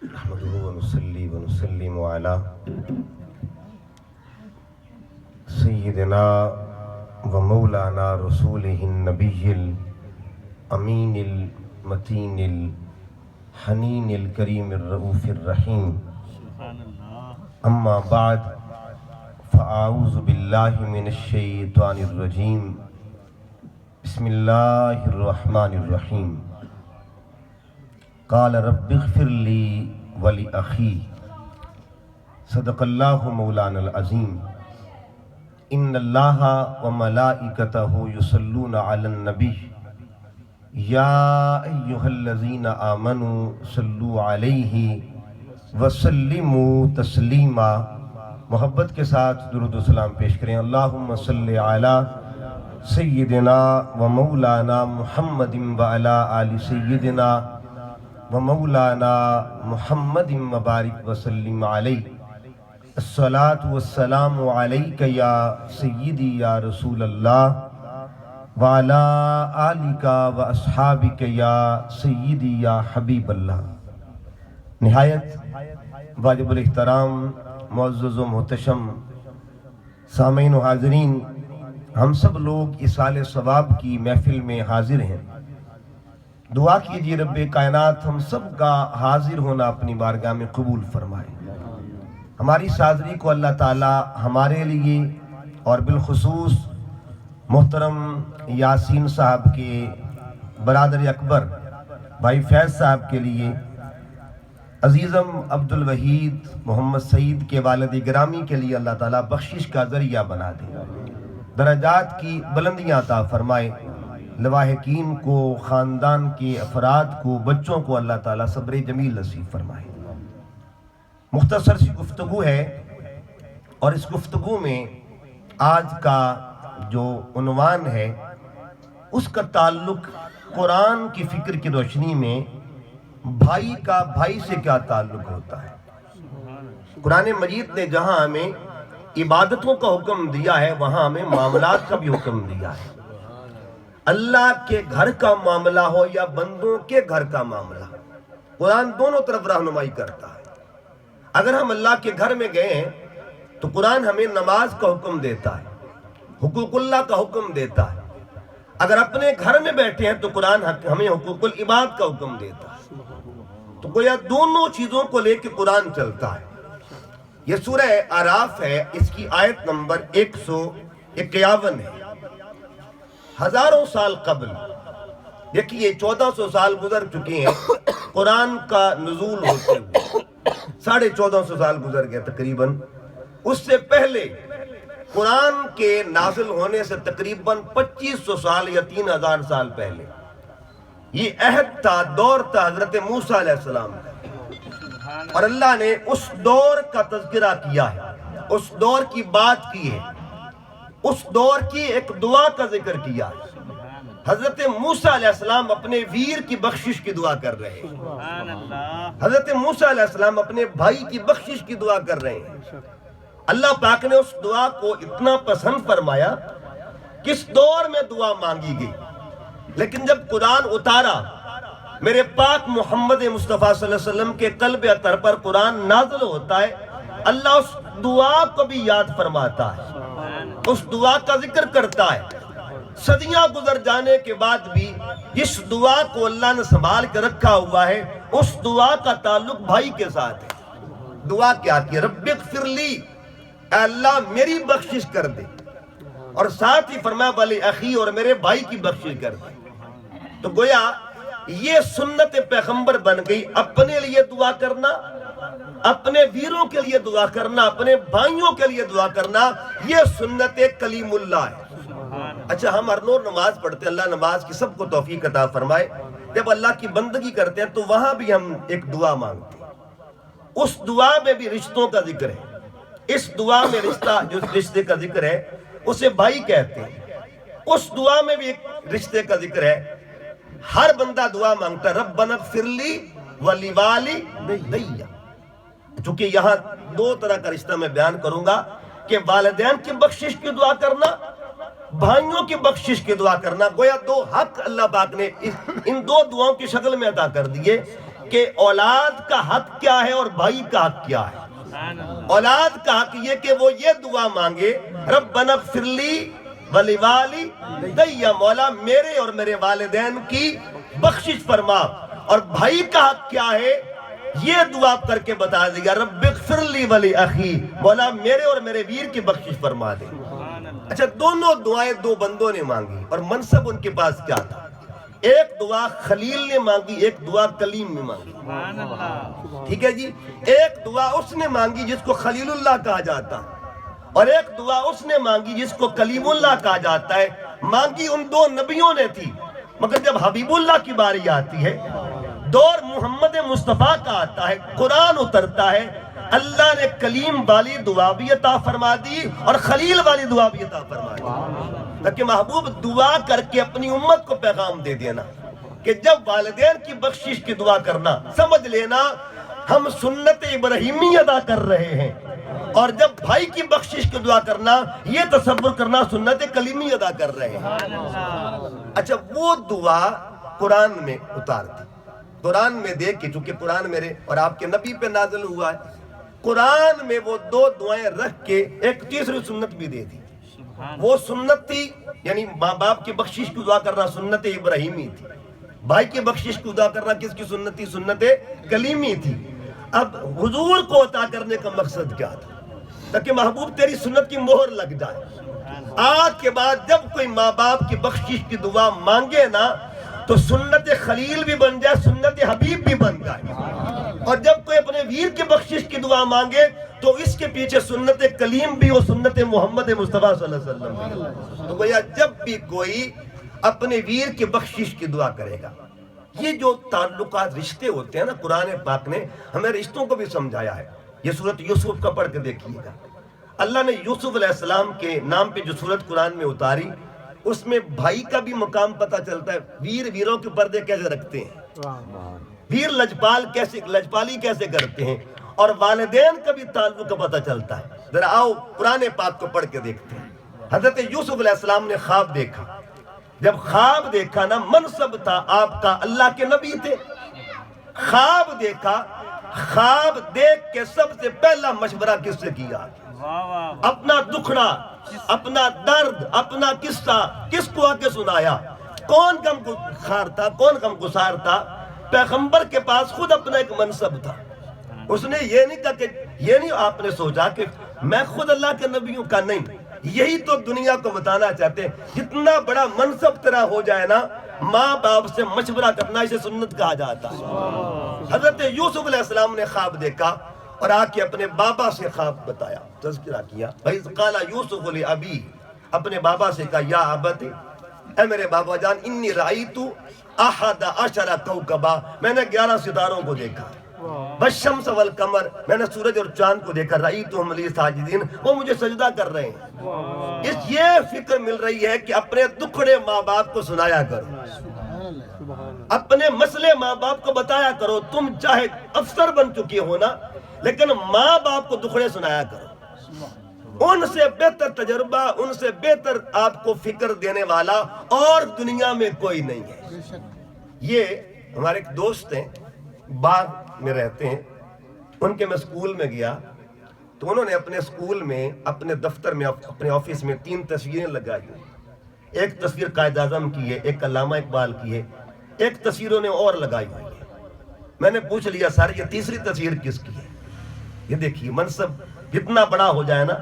نحمده ونصلي ونسلم على سيدنا ومولانا رسوله النبي الأمين المتين الحنين الكريم الرؤوف الرحيم. أما بعد فأعوذ بالله من الشيطان الرجيم. بسم الله الرحمن الرحيم. قال رب اغفر لي ولأخي. صدق الله مولانا العظيم. ان اللہ وملائکتہ یصلون علی النبی یا ایہا الذین آمنوا صلوا علیہ وسلموا تسلیما. محبت کے ساتھ درود و سلام پیش کریں. اللہم صلی علی سیدنا و مولانا محمد وعلی آل سیدنا و مولانا محمد مبارک وسلم علیہ. الصلاۃ والسلام علیک یا سیدی یا رسول اللہ وعلی آلک و اصحابک یا سیدی یا حبیب اللہ. نہایت واجب الاحترام معزز و محتشم سامعین و حاضرین، ہم سب لوگ ایصال ثواب کی محفل میں حاضر ہیں. دعا کیجیے رب کائنات ہم سب کا حاضر ہونا اپنی بارگاہ میں قبول فرمائے. ہماری اس حاضری کو اللہ تعالی ہمارے لیے اور بالخصوص محترم یاسین صاحب کے برادر اکبر بھائی فیض صاحب کے لیے، عزیزم عبد الوحید محمد سعید کے والد گرامی کے لیے اللہ تعالیٰ بخشش کا ذریعہ بنا دے، درجات کی بلندیاں عطا فرمائے. لواحقین کو، خاندان کے افراد کو، بچوں کو اللہ تعالیٰ صبر جمیل نصیب فرمائے. مختصر سی گفتگو ہے اور اس گفتگو میں آج کا جو عنوان ہے اس کا تعلق قرآن کی فکر کی روشنی میں بھائی کا بھائی سے کیا تعلق ہوتا ہے. قرآن مجید نے جہاں ہمیں عبادتوں کا حکم دیا ہے وہاں ہمیں معاملات کا بھی حکم دیا ہے. اللہ کے گھر کا معاملہ ہو یا بندوں کے گھر کا معاملہ، قرآن دونوں طرف رہنمائی کرتا ہے. اگر ہم اللہ کے گھر میں گئے ہیں تو قرآن ہمیں نماز کا حکم دیتا ہے، حقوق اللہ کا حکم دیتا ہے. اگر اپنے گھر میں بیٹھے ہیں تو قرآن ہمیں حقوق العباد کا حکم دیتا ہے. تو گویا دونوں چیزوں کو لے کے قرآن چلتا ہے. یہ سورہ اعراف ہے، اس کی آیت نمبر 151 ہے. ہزاروں سال قبل، دیکھیے 1400 سال گزر چکے ہیں قرآن کا نزول ہوتے ہوئے، 1450 سال گزر گئے تقریباً. اس سے پہلے قرآن کے نازل ہونے سے تقریباً 2500 سال یا 3000 سال پہلے یہ عہد تھا، دور تھا حضرت موسیٰ علیہ السلام کا. اور اللہ نے اس دور کا تذکرہ کیا ہے، اس دور کی بات کی ہے، اس دور کی ایک دعا کا ذکر کیا ہے. حضرت موسیٰ علیہ السلام اپنے ویر کی بخشش کی دعا کر رہے ہیں. حضرت موسیٰ علیہ السلام اپنے بھائی کی بخشش کی دعا کر رہے ہیں. اللہ پاک نے اس دعا کو اتنا پسند فرمایا کہ اس دور میں دعا مانگی گئی. لیکن جب قرآن اتارا، میرے پاک محمد مصطفیٰ صلی اللہ علیہ وسلم کے قلب اطہر پر قرآن نازل ہوتا ہے، اللہ اس دعا کو بھی یاد فرماتا ہے، اس دعا کا ذکر کرتا ہے. صدیاں گزر جانے کے بعد بھی جس دعا کو اللہ نے سنبھال کے رکھا ہوا ہے اس دعا کا تعلق بھائی کے ساتھ ہے. دعا کیا کی؟ رب اغفر لی، اے اللہ میری بخشش کر دے، اور ساتھ ہی فرمایا ولی اخی، اور میرے بھائی کی بخشش کر دے. تو گویا یہ سنت پیغمبر بن گئی، اپنے لیے دعا کرنا، اپنے ویروں کے لیے دعا کرنا، اپنے بھائیوں کے لیے دعا کرنا، یہ سنت کلیم اللہ ہے. اچھا، ہم ہر نور نماز پڑھتے ہیں، اللہ نماز کی سب کو توفیق عطا فرمائے. جب اللہ کی بندگی کرتے ہیں تو وہاں بھی ہم ایک دعا مانگتے ہیں. اس دعا میں بھی رشتوں کا ذکر ہے. اس دعا میں جو رشتے کا ذکر ہے اسے بھائی کہتے ہیں. اس دعا میں بھی ایک رشتے کا ذکر ہے. ہر بندہ دعا مانگتا ہے ربنا اغفر لی ولیوالدی. چونکہ یہاں دو طرح کا رشتہ میں بیان کروں گا کہ والدین کی بخشش کی دعا کرنا، بھائیوں کی بخشش کی دعا کرنا. گویا دو حق اللہ پاک نے ان دو دعاؤں کی شکل میں عطا کر دیے. کہ اولاد کا حق کیا ہے اور بھائی کا حق کیا ہے۔ اولاد کا حق یہ کہ وہ یہ دعا مانگے ربنا اغفر لی ولیوالدی، مولا میرے اور میرے والدین کی بخشش فرما، اور بھائی کا حق کیا ہے یہ دعا کر کے بتا دیا رب اغفر لی ولی اخی، مولا میرے اور میرے ویر کی بخشش فرما دے۔ اچھا دونوں دعائیں دو بندوں نے مانگی، اور منصب ان کے پاس کیا تھا؟ ایک دعا خلیل نے مانگی، ایک دعا کلیم نے مانگی، ٹھیک ہے جی۔ ایک دعا اس نے مانگی جس کو خلیل اللہ کہا جاتا ہے، اور ایک دعا اس نے مانگی جس کو کلیم اللہ کہا جاتا ہے۔ مانگی ان دو نبیوں نے تھی، مگر جب حبیب اللہ کی باری آتی ہے، دور محمد مصطفیٰ کا آتا ہے، قرآن اترتا ہے، اللہ نے کلیم والی دعا بھی عطا فرما دی اور خلیل والی دعا بھی عطا فرما دی، تاکہ محبوب دعا کر کے اپنی امت کو پیغام دے دینا کہ جب والدین کی بخشش کی دعا کرنا، سمجھ لینا ہم سنت ابراہیمی ادا کر رہے ہیں، اور جب بھائی کی بخشش کی دعا کرنا یہ تصور کرنا سنت کلیمی ادا کر رہے ہیں۔ اچھا وہ دعا قرآن میں اتار دی، قرآن میں دیکھ کے، چونکہ قرآن میرے اور آپ کے نبی پہ نازل ہوا ہے، قرآن میں وہ دو دعائیں رکھ کے ایک تیسری سنت بھی دے دی۔ وہ سنت تھی یعنی ماں باپ کی بخشش کی دعا کرنا سنت ابراہیمی تھی، بھائی کی بخشش کی دعا کرنا کس کی سنت تھی؟ سنت کلیمی تھی۔ اب حضور کو عطا کرنے کا مقصد کیا تھا؟ تاکہ محبوب تیری سنت کی مہر لگ جائے، آج کے بعد جب کوئی ماں باپ کی بخشش کی دعا مانگے نا تو سنت خلیل بھی بن جائے، سنت حبیب بھی بن جائے، اور جب کوئی اپنے ویر کی بخشش کی دعا مانگے تو اس کے پیچھے سنت کلیم بھی ہو، سنت محمد مصطفیٰ صلی اللہ علیہ وسلم۔ تو گویا جب بھی کوئی اپنے ویر کی بخشش کی دعا کرے گا، یہ جو تعلقات رشتے ہوتے ہیں نا، قرآن پاک نے ہمیں رشتوں کو بھی سمجھایا ہے۔ یہ سورت یوسف کا پڑھ کے دیکھیے گا، اللہ نے یوسف علیہ السلام کے نام پہ جو سورت قرآن میں اتاری، اس میں بھائی کا بھی مقام پتہ چلتا ہے، ویر ویروں کے پردے کیسے رکھتے ہیں، ویر لجپالی کیسے کرتے ہیں، اور والدین کا بھی تعلق کا پتہ چلتا ہے۔ ذرا آؤ قرآن پاک کو پڑھ کے دیکھتے ہیں۔ حضرت یوسف علیہ السلام نے خواب دیکھا، جب خواب دیکھا نا، منصب تھا آپ کا، اللہ کے نبی تھے، خواب دیکھا، خواب دیکھ کے سب سے پہلا مشورہ کس سے کیا؟ اپنا دکھڑا، اپنا درد، اپنا قصہ کس کو آ کے سنایا؟ کون غم خار تھا، کون غم گسار تھا؟ پیغمبر کے پاس خود اپنا ایک منصب تھا، اس نے یہ نہیں کہا کہ یہ نہیں آپ نے سوچا کہ میں خود اللہ کے نبیوں کا نہیں، یہی تو دنیا کو بتانا چاہتے ہیں، جتنا بڑا منصب تیرا ہو جائے نا، ماں باپ سے مشورہ کرنا اسے سنت کہا جاتا ہے۔ حضرت یوسف علیہ السلام نے خواب دیکھا اور آ کے اپنے بابا سے خواب بتایا، تذکرہ کیا، وَإِذْ قَالَ يُوسُفُ لِأَبِيهِ، اپنے بابا سے کہا یا ابت، اے میرے بابا جان، انی رأیت احد عشر کوکبا، میں نے 11 ستاروں کو دیکھا، والشمس والقمر، میں نے سورج اور چاند کو دیکھا، رأیتہم لی ساجدین، وہ مجھے سجدہ کر رہے ہیں۔ اس یہ فکر مل رہی ہے کہ اپنے دکھڑے ماں باپ کو سنایا کرو، اپنے مسئلے ماں باپ کو بتایا کرو، تم چاہے افسر بن چکے ہو نا، لیکن ماں باپ کو دکھڑے سنایا کرو، ان سے بہتر تجربہ، ان سے بہتر آپ کو فکر دینے والا اور دنیا میں کوئی نہیں ہے۔ یہ ہمارے ایک دوست ہیں، باغ میں رہتے ہیں، ان کے میں اسکول میں گیا تو انہوں نے اپنے اسکول میں، اپنے دفتر میں، اپنے آفس میں 3 تصویریں لگائی ہیں۔ ایک تصویر قائد اعظم کی ہے، ایک علامہ اقبال کی ہے، ایک تصویر انہیں اور لگائی ہوئی ہے۔ میں نے پوچھ لیا سر یہ تیسری تصویر کس کی ہے؟ یہ دیکھیے منصب جتنا بڑا ہو جائے نا،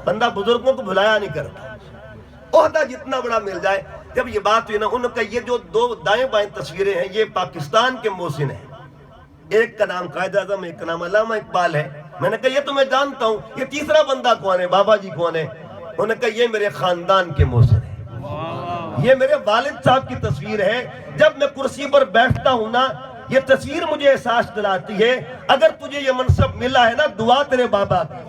بندہ بزرگوں کو بھلایا نہیں کرتا، عہدہ جتنا بڑا مل جائے۔ جب یہ بات ہوئی نا، ان کا یہ جو 2 دائیں بائیں تصویریں ہیں یہ پاکستان کے محسن ہیں، ایک کا نام قائد اعظم، ایک کا نام علامہ اقبال ہے۔ میں نے کہا یہ تو میں جانتا ہوں، یہ تیسرا بندہ کون ہے، بابا جی کون ہے؟ انہوں نے کہا یہ میرے خاندان کے محسن ہے، یہ میرے والد صاحب کی تصویر ہے۔ جب میں کرسی پر بیٹھتا ہوں نا، یہ تصویر مجھے احساس دلاتی ہے اگر تجھے یہ منصب ملا ہے نا، دعا تیرے بابا کی۔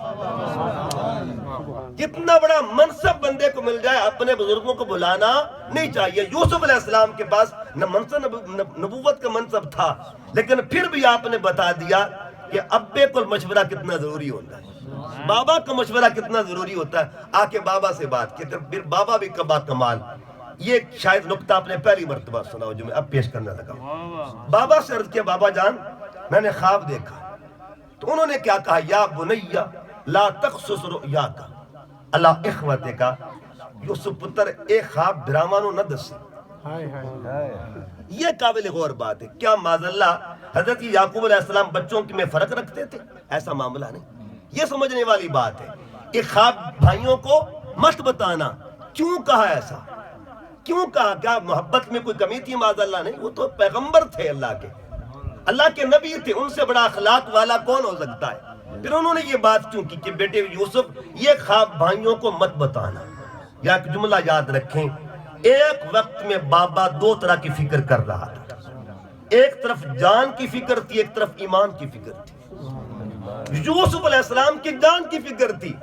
جتنا بڑا منصب بندے کو مل جائے، اپنے بزرگوں کو بلانا نہیں چاہیے۔ یوسف علیہ السلام کے پاس نبوت کا منصب تھا، لیکن پھر بھی آپ نے بتا دیا کہ ابے کو مشورہ کتنا ضروری ہوتا ہے، بابا کا مشورہ کتنا ضروری ہوتا ہے۔ آ کے بابا سے بات کی، پھر بابا بھی کبا کمال۔ یہ شاید نقطہ آپ نے پہلی مرتبہ سنا ہو جو میں اب پیش کرنے لگا۔ بابا سے عرض کیا، بابا جان میں نے خواب دیکھا. تو انہوں نے کیا کہا؟ یا بنیہ لا تقصص رؤیاک علی اخوتک، یوسف پتر ایک خواب برامانو نہ دسی. یہ قابل غور بات ہے. کیا معاذ اللہ حضرت یعقوب علیہ السلام بچوں میں فرق رکھتے تھے؟ ایسا معاملہ نہیں. یہ سمجھنے والی بات ہے. ایک خواب بھائیوں کو مت بتانا. کیوں کہا ایسا؟ کیوں کہا؟ کیا محبت میں کوئی کمی تھی؟ معاذ اللہ نہیں. وہ تو پیغمبر تھے، اللہ کے نبی تھے. ان سے بڑا اخلاق والا کون ہو سکتا ہے؟ پھر انہوں نے یہ بات کیوں کی کہ بیٹے یوسف یہ خواب بھائیوں کو مت بتانا. یا ایک جملہ یاد رکھیں، ایک وقت میں بابا دو طرح کی فکر کر رہا تھا. ایک طرف جان کی فکر تھی، ایک طرف ایمان کی فکر تھی. یوسف علیہ السلام کی جان کی فکر تھی،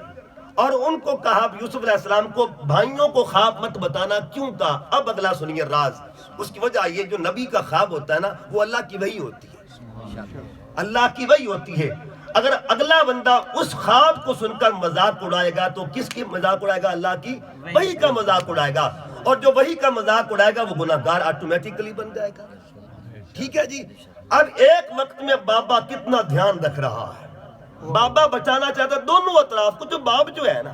اور ان کو کہا یوسف علیہ السلام کو بھائیوں کو خواب مت بتانا. کیوں کہا؟ اب اگلا سنیے راز. اس کی وجہ یہ جو نبی کا خواب ہوتا ہے نا، وہ اللہ کی وحی ہوتی ہے. اللہ کی وحی ہوتی ہے. اگر اگلا بندہ اس خواب کو سن کر مذاق اڑائے گا تو کس کی مذاق اڑائے گا؟ اللہ کی وحی کا مذاق اڑائے گا. اور جو وحی کا مذاق اڑائے گا وہ گناہگار آٹومیٹکلی بن جائے گا. ٹھیک ہے جی. اب ایک وقت میں بابا کتنا دھیان رکھ رہا ہے. بابا بچانا چاہتا ہے دونوں اطراف کو. جو باپ جو ہے نا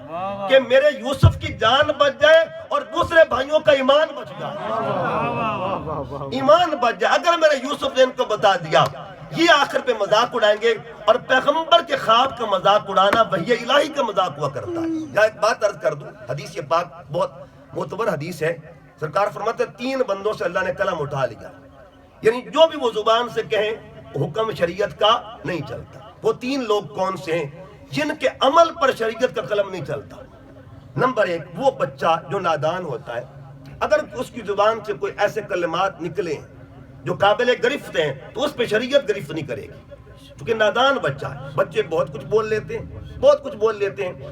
کہ میرے یوسف کی جان بچ جائے اور دوسرے بھائیوں کا ایمان بچ جائے. ایمان بچ جائے. اگر میرے یوسف نے ان کو بتا دیا، یہ آخر پہ مذاق اڑائیں گے. اور پیغمبر کے خواب کا مذاق اڑانا وحی الہی کا مذاق ہوا کرتا ہے. یا ایک بات عرض کر دوں، حدیث یہ پاک بہت معتبر حدیث ہے. سرکار فرماتے ہیں 3 بندوں سے اللہ نے قلم اٹھا لیا. یعنی جو بھی وہ زبان سے کہیں حکم شریعت کا نہیں چلتا. وہ 3 لوگ کون سے ہیں؟ جن کے عمل پر شریعت کا قلم نہیں چلتا. نمبر 1 وہ بچہ جو نادان ہوتا ہے. اگر اس کی زبان سے کوئی ایسے کلمات نکلیں جو قابل گرفت ہیں تو اس پہ شریعت گرفت نہیں کرے گی، کیونکہ نادان بچہ ہے. بچے بہت کچھ بول لیتے ہیں، بہت کچھ بول لیتے ہیں.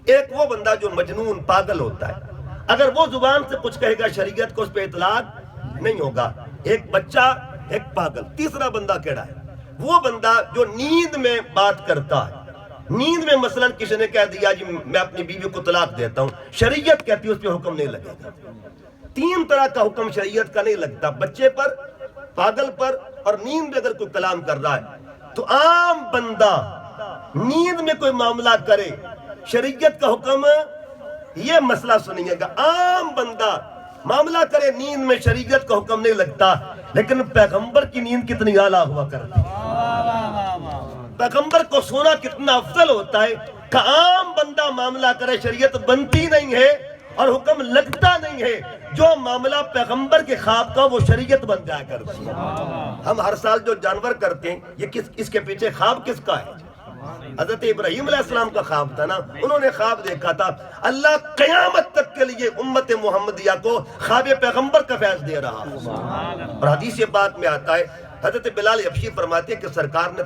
ایک وہ بندہ جو مجنون پاگل ہوتا ہے، اگر وہ زبان سے کچھ کہے گا شریعت کو اس پہ اطلاق نہیں ہوگا. ایک بچہ، ایک پاگل. تیسرا بندہ کیڑا ہے؟ وہ بندہ جو نیند میں بات کرتا ہے. نیند میں مثلا کسی نے کہہ دیا جی میں اپنی بیوی کو طلاق دیتا ہوں، شریعت کہتی ہے اس پہ حکم نہیں لگے گا. 3 طرح کا حکم شریعت کا نہیں لگتا، بچے پر، پاگل پر، اور نیند میں اگر کوئی کلام کر رہا ہے. تو عام بندہ نیند میں کوئی معاملہ کرے، شریعت کا حکم، یہ مسئلہ سنیے گا، عام بندہ معاملہ کرے نیند میں شریعت کا حکم نہیں لگتا. لیکن پیغمبر کی نیند کتنی اعلیٰ ہوا کرتی ہے. پیغمبر کو سونا کتنا افضل ہوتا ہے کہ عام بندہ معاملہ کرے شریعت بنتی نہیں ہے اور حکم لگتا نہیں ہے. جو معاملہ پیغمبر کے خواب کا وہ شریعت بن جایا کرتی ہے. ہم ہر سال جو جانور کرتے ہیں، یہ اس کے پیچھے خواب کس کا ہے؟ حضرت ابراہیم علیہ السلام کا خواب تھا نا. انہوں نے خواب دیکھا تھا اللہ قیامت تک کے لیے امت محمدیہ کو خواب پیغمبر کا فیض دے رہا ہے. اور حدیث پاک میں آتا ہے، حضرت بلال حبشی فرماتے ہیں کہ سرکار نے